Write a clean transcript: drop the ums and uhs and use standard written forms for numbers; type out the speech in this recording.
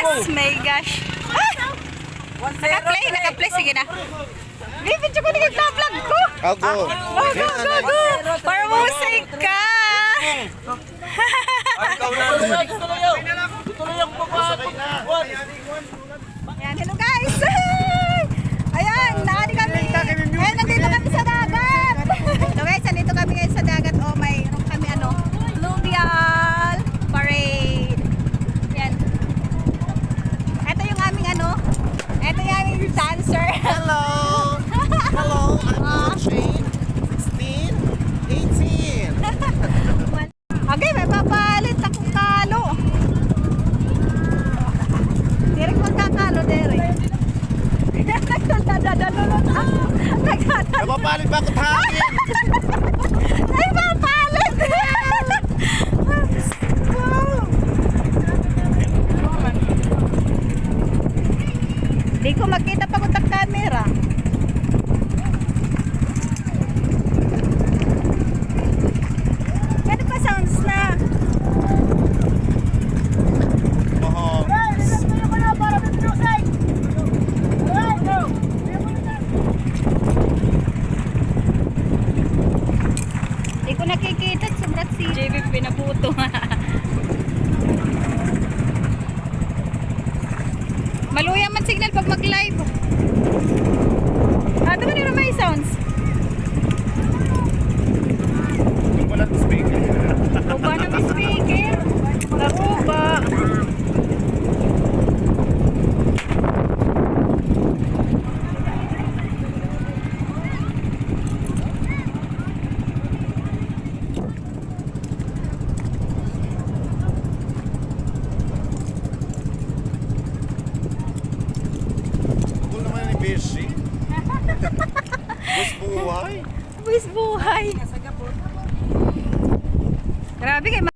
gosh, my gosh. Naka-play, sige na. Bibidyo ko na yung vlog ko. Go. Go. Para musay ka. Ayan, hello guys. Ayan, Ayan, nandito kami sa dagat. So guys, nandito kami ngayon sa dagat. Oh, mayroon kami fluvial parade. Ayan. Ito yung aming ito yung aming dancer. Hello, I'm watching 16, 18. Okay, may papalit akong kalo. Derek, magkakalo, Derek. Napapalit ba ako hangin? Ay, papalit! Di ko makita pa kung camera. Ano pa sounds na? Di ko nakikita, sobrang si JB pinaputo. Maluyang man signal pag mag-live. Ito ba nila may sounds? Wala to speaker. Uba na may speaker. Uba. Cool naman ni Beshi. Bus buhay. Buwis buhay. Grabe kayo.